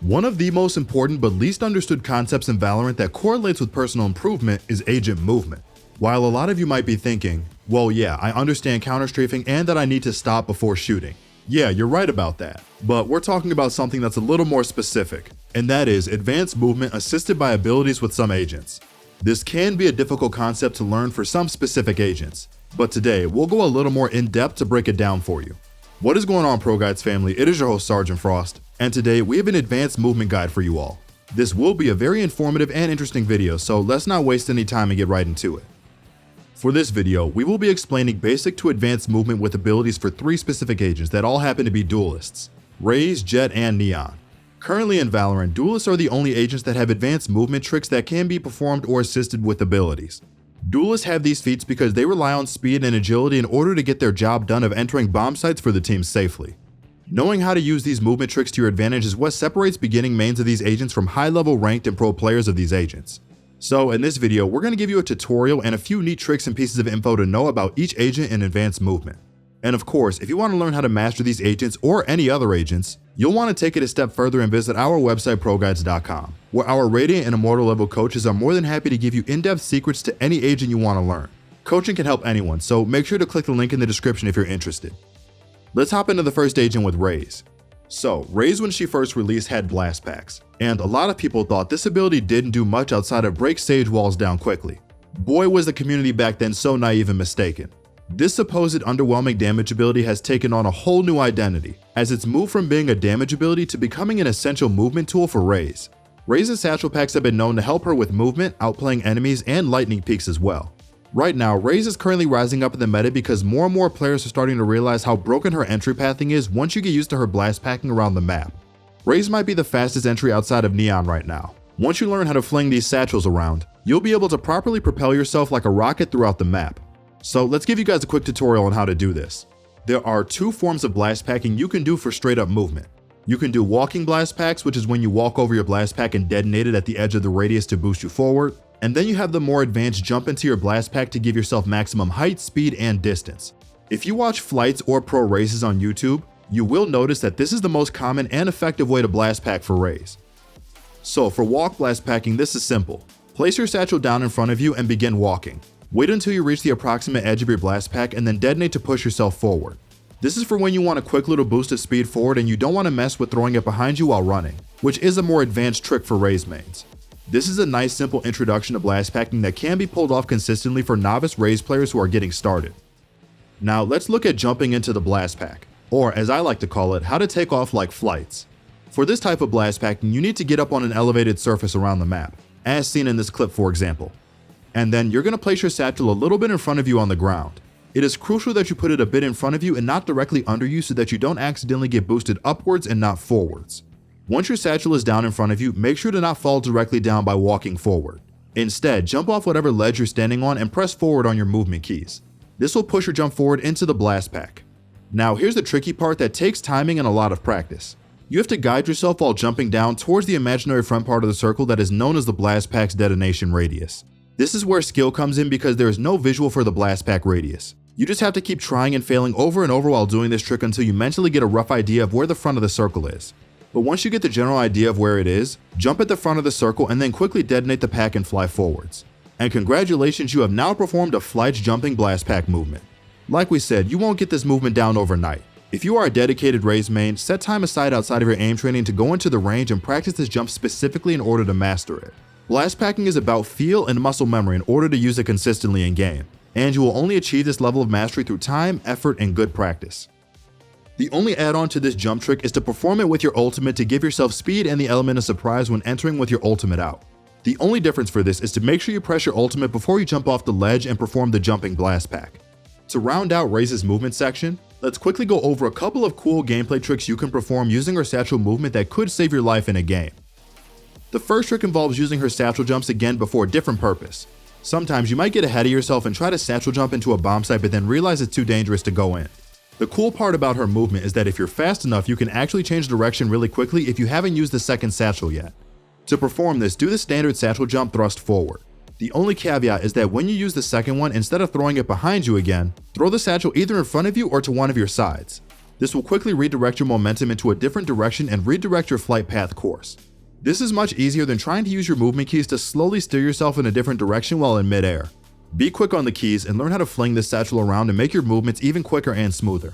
One of the most important but least understood concepts in Valorant that correlates with personal improvement is agent movement. While a lot of you might be thinking, well yeah, I understand counter-strafing and that I need to stop before shooting. Yeah, you're right about that. But we're talking about something that's a little more specific, and that is advanced movement assisted by abilities with some agents. This can be a difficult concept to learn for some specific agents, but today we'll go a little more in depth to break it down for you. What is going on, ProGuides family? It is your host Sergeant Frost, and today we have an advanced movement guide for you all. This will be a very informative and interesting video, so let's not waste any time and get right into it. For this video, we will be explaining basic to advanced movement with abilities for 3 specific agents that all happen to be duelists: Raze, Jet, and Neon. Currently in Valorant, duelists are the only agents that have advanced movement tricks that can be performed or assisted with abilities. Duelists have these feats because they rely on speed and agility in order to get their job done of entering bomb sites for the team safely. Knowing how to use these movement tricks to your advantage is what separates beginning mains of these agents from high-level ranked and pro players of these agents. So in this video, we're going to give you a tutorial and a few neat tricks and pieces of info to know about each agent in advanced movement. And of course, if you want to learn how to master these agents or any other agents, you'll want to take it a step further and visit our website ProGuides.com, where our Radiant and Immortal level coaches are more than happy to give you in-depth secrets to any agent you want to learn. Coaching can help anyone, so make sure to click the link in the description if you're interested. Let's hop into the first agent with Raze. So, Raze when she first released had blast packs, and a lot of people thought this ability didn't do much outside of break stage walls down quickly. Boy was the community back then so naive and mistaken. This supposed underwhelming damage ability has taken on a whole new identity, as it's moved from being a damage ability to becoming an essential movement tool for Raze. Raze's satchel packs have been known to help her with movement, outplaying enemies, and lightning peaks as well. Right now, Raze is currently rising up in the meta because more and more players are starting to realize how broken her entry pathing is once you get used to her blast packing around the map. Raze might be the fastest entry outside of Neon right now. Once you learn how to fling these satchels around, you'll be able to properly propel yourself like a rocket throughout the map. So let's give you guys a quick tutorial on how to do this. There are 2 forms of blast packing you can do for straight up movement. You can do walking blast packs, which is when you walk over your blast pack and detonate it at the edge of the radius to boost you forward. And then you have the more advanced jump into your blast pack to give yourself maximum height, speed, and distance. If you watch flights or pro races on YouTube, you will notice that this is the most common and effective way to blast pack for Raze. So for walk blast packing, this is simple. Place your satchel down in front of you and begin walking. Wait until you reach the approximate edge of your blast pack and then detonate to push yourself forward. This is for when you want a quick little boost of speed forward and you don't want to mess with throwing it behind you while running, which is a more advanced trick for Raze mains. This is a nice simple introduction to blast packing that can be pulled off consistently for novice Raze players who are getting started. Now let's look at jumping into the blast pack, or as I like to call it, how to take off like flights. For this type of blast packing, you need to get up on an elevated surface around the map, as seen in this clip for example. And then you're going to place your satchel a little bit in front of you on the ground. It is crucial that you put it a bit in front of you and not directly under you so that you don't accidentally get boosted upwards and not forwards. Once your satchel is down in front of you, make sure to not fall directly down by walking forward. Instead, jump off whatever ledge you're standing on and press forward on your movement keys. This will push your jump forward into the blast pack. Now here's the tricky part that takes timing and a lot of practice. You have to guide yourself while jumping down towards the imaginary front part of the circle that is known as the blast pack's detonation radius. This is where skill comes in because there is no visual for the blast pack radius. You just have to keep trying and failing over and over while doing this trick until you mentally get a rough idea of where the front of the circle is. But once you get the general idea of where it is, jump at the front of the circle and then quickly detonate the pack and fly forwards. And congratulations, you have now performed a flights jumping blast pack movement. Like we said, you won't get this movement down overnight. If you are a dedicated Raze main, set time aside outside of your aim training to go into the range and practice this jump specifically in order to master it. Blast packing is about feel and muscle memory in order to use it consistently in game, and you will only achieve this level of mastery through time, effort, and good practice. The only add-on to this jump trick is to perform it with your ultimate to give yourself speed and the element of surprise when entering with your ultimate out. The only difference for this is to make sure you press your ultimate before you jump off the ledge and perform the jumping blast pack. To round out Raze's movement section, let's quickly go over a couple of cool gameplay tricks you can perform using her satchel movement that could save your life in a game. The first trick involves using her satchel jumps again but for a different purpose. Sometimes you might get ahead of yourself and try to satchel jump into a bomb site but then realize it's too dangerous to go in. The cool part about her movement is that if you're fast enough, you can actually change direction really quickly if you haven't used the second satchel yet. To perform this, do the standard satchel jump thrust forward. The only caveat is that when you use the second one, instead of throwing it behind you again, throw the satchel either in front of you or to one of your sides. This will quickly redirect your momentum into a different direction and redirect your flight path course. This is much easier than trying to use your movement keys to slowly steer yourself in a different direction while in midair. Be quick on the keys and learn how to fling this satchel around and make your movements even quicker and smoother.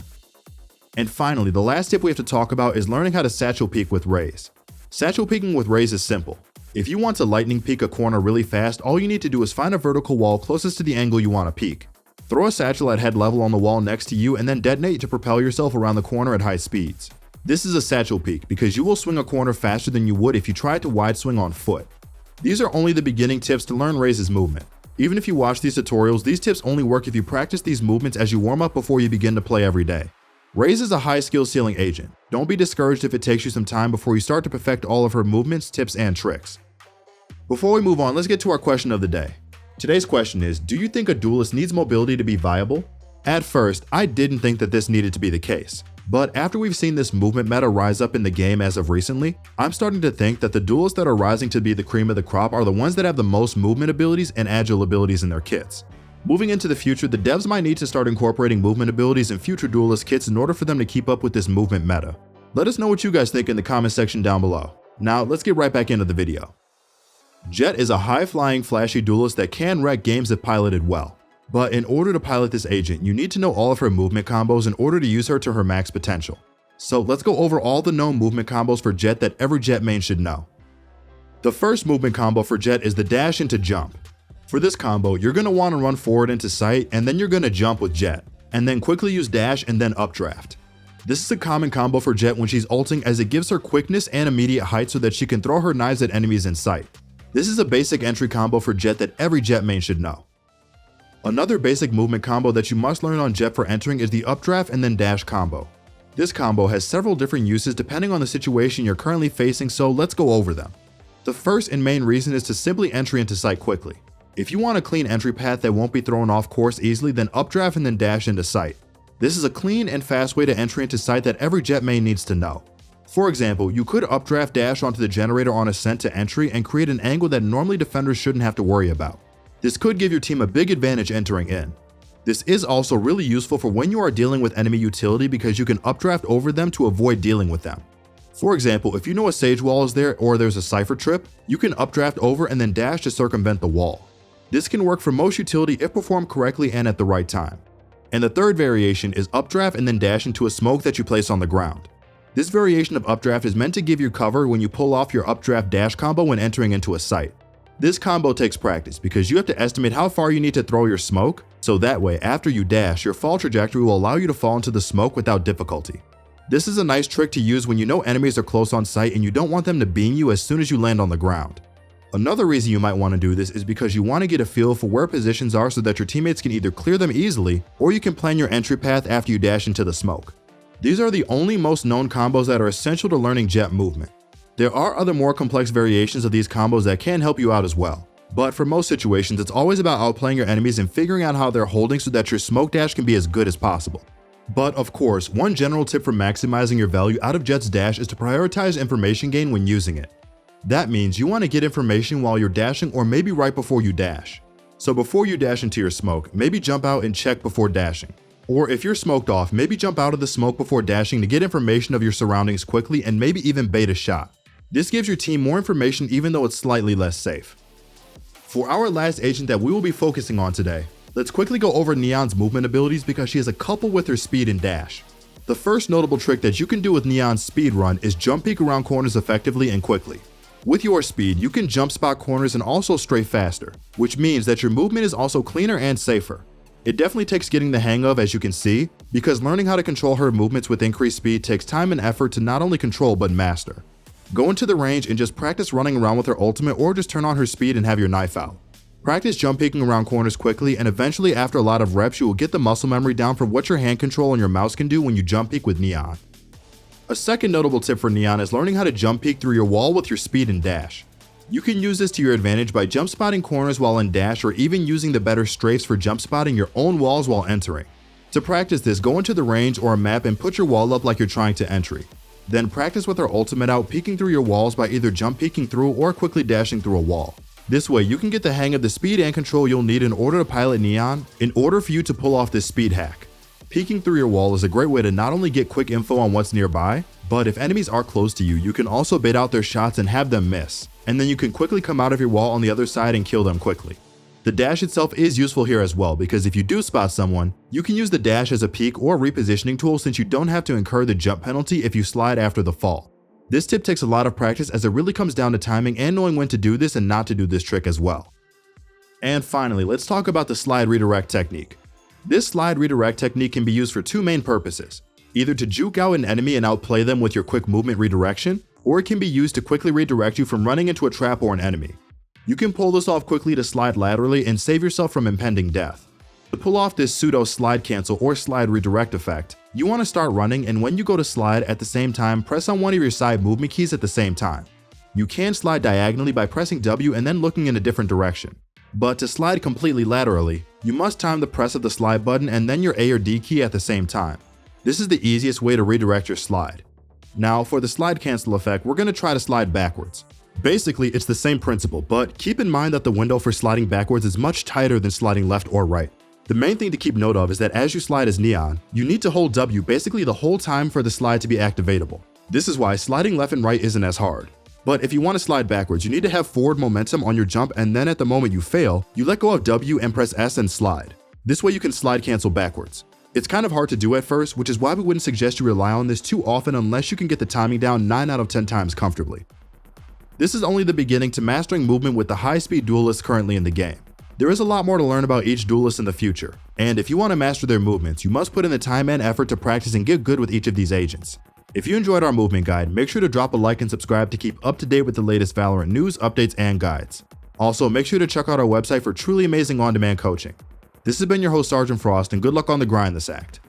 And finally, the last tip we have to talk about is learning how to satchel peek with Raze. Satchel peeking with Raze is simple. If you want to lightning peek a corner really fast, all you need to do is find a vertical wall closest to the angle you want to peek. Throw a satchel at head level on the wall next to you and then detonate to propel yourself around the corner at high speeds. This is a satchel peek because you will swing a corner faster than you would if you tried to wide swing on foot. These are only the beginning tips to learn Raze's movement. Even if you watch these tutorials, these tips only work if you practice these movements as you warm up before you begin to play every day. Raze is a high skill ceiling agent. Don't be discouraged if it takes you some time before you start to perfect all of her movements, tips, and tricks. Before we move on, let's get to our question of the day. Today's question is, do you think a duelist needs mobility to be viable? At first, I didn't think that this needed to be the case. But after we've seen this movement meta rise up in the game as of recently, I'm starting to think that the duelists that are rising to be the cream of the crop are the ones that have the most movement abilities and agile abilities in their kits. Moving into the future, the devs might need to start incorporating movement abilities in future duelist kits in order for them to keep up with this movement meta. Let us know what you guys think in the comment section down below. Now, let's get right back into the video. Jett is a high-flying, flashy duelist that can wreck games if piloted well. But in order to pilot this agent, you need to know all of her movement combos in order to use her to her max potential. So let's go over all the known movement combos for Jett that every Jett main should know. The first movement combo for Jett is the dash into jump. For this combo, you're going to want to run forward into sight and then you're going to jump with Jett, and then quickly use dash and then updraft. This is a common combo for Jett when she's ulting as it gives her quickness and immediate height so that she can throw her knives at enemies in sight. This is a basic entry combo for Jett that every Jett main should know. Another basic movement combo that you must learn on Jett for entering is the updraft and then dash combo. This combo has several different uses depending on the situation you're currently facing, so let's go over them. The first and main reason is to simply enter into sight quickly. If you want a clean entry path that won't be thrown off course easily, then updraft and then dash into sight. This is a clean and fast way to enter into sight that every Jett main needs to know. For example, you could updraft dash onto the generator on ascent to entry and create an angle that normally defenders shouldn't have to worry about. This could give your team a big advantage entering in. This is also really useful for when you are dealing with enemy utility because you can updraft over them to avoid dealing with them. For example, if you know a sage wall is there or there's a cipher trip, you can updraft over and then dash to circumvent the wall. This can work for most utility if performed correctly and at the right time. And the third variation is updraft and then dash into a smoke that you place on the ground. This variation of updraft is meant to give you cover when you pull off your updraft dash combo when entering into a site. This combo takes practice because you have to estimate how far you need to throw your smoke, so that way after you dash, your fall trajectory will allow you to fall into the smoke without difficulty. This is a nice trick to use when you know enemies are close on sight and you don't want them to beam you as soon as you land on the ground. Another reason you might want to do this is because you want to get a feel for where positions are so that your teammates can either clear them easily or you can plan your entry path after you dash into the smoke. These are the only most known combos that are essential to learning Jett movement. There are other more complex variations of these combos that can help you out as well. But for most situations, it's always about outplaying your enemies and figuring out how they're holding so that your smoke dash can be as good as possible. But of course, one general tip for maximizing your value out of Jett's dash is to prioritize information gain when using it. That means you want to get information while you're dashing or maybe right before you dash. So before you dash into your smoke, maybe jump out and check before dashing. Or if you're smoked off, maybe jump out of the smoke before dashing to get information of your surroundings quickly and maybe even bait a shot. This gives your team more information even though it's slightly less safe. For our last agent that we will be focusing on today, let's quickly go over Neon's movement abilities because she has a couple with her speed and dash. The first notable trick that you can do with Neon's speed run is jump peek around corners effectively and quickly. With your speed, you can jump spot corners and also strafe faster, which means that your movement is also cleaner and safer. It definitely takes getting the hang of, as you can see, because learning how to control her movements with increased speed takes time and effort to not only control but master. Go into the range and just practice running around with her ultimate or just turn on her speed and have your knife out. Practice jump peeking around corners quickly and eventually after a lot of reps you will get the muscle memory down for what your hand control and your mouse can do when you jump peek with Neon. A second notable tip for Neon is learning how to jump peek through your wall with your speed and dash. You can use this to your advantage by jump spotting corners while in dash or even using the better strafes for jump spotting your own walls while entering. To practice this, go into the range or a map and put your wall up like you're trying to entry. Then practice with her ultimate out peeking through your walls by either jump peeking through or quickly dashing through a wall. This way you can get the hang of the speed and control you'll need in order to pilot Neon in order for you to pull off this speed hack. Peeking through your wall is a great way to not only get quick info on what's nearby, but if enemies are close to you, you can also bait out their shots and have them miss, and then you can quickly come out of your wall on the other side and kill them quickly. The dash itself is useful here as well, because if you do spot someone, you can use the dash as a peek or repositioning tool since you don't have to incur the jump penalty if you slide after the fall. This tip takes a lot of practice as it really comes down to timing and knowing when to do this and not to do this trick as well. And finally, let's talk about the slide redirect technique. This slide redirect technique can be used for two main purposes, either to juke out an enemy and outplay them with your quick movement redirection, or it can be used to quickly redirect you from running into a trap or an enemy. You can pull this off quickly to slide laterally and save yourself from impending death. To pull off this pseudo slide cancel or slide redirect effect, you want to start running, and when you go to slide at the same time, press on one of your side movement keys at the same time. You can slide diagonally by pressing W and then looking in a different direction. But to slide completely laterally, you must time the press of the slide button and then your A or D key at the same time. This is the easiest way to redirect your slide. Now for the slide cancel effect, we're going to try to slide backwards. Basically, it's the same principle, but keep in mind that the window for sliding backwards is much tighter than sliding left or right. The main thing to keep note of is that as you slide as Neon, you need to hold W basically the whole time for the slide to be activatable. This is why sliding left and right isn't as hard. But if you want to slide backwards, you need to have forward momentum on your jump, and then at the moment you fail, you let go of W and press S and slide. This way you can slide cancel backwards. It's kind of hard to do at first, which is why we wouldn't suggest you rely on this too often unless you can get the timing down 9 out of 10 times comfortably. This is only the beginning to mastering movement with the high-speed duelists currently in the game. There is a lot more to learn about each duelist in the future, and if you want to master their movements, you must put in the time and effort to practice and get good with each of these agents. If you enjoyed our movement guide, make sure to drop a like and subscribe to keep up to date with the latest Valorant news, updates, and guides. Also, make sure to check out our website for truly amazing on-demand coaching. This has been your host, Sergeant Frost, and good luck on the grind this act.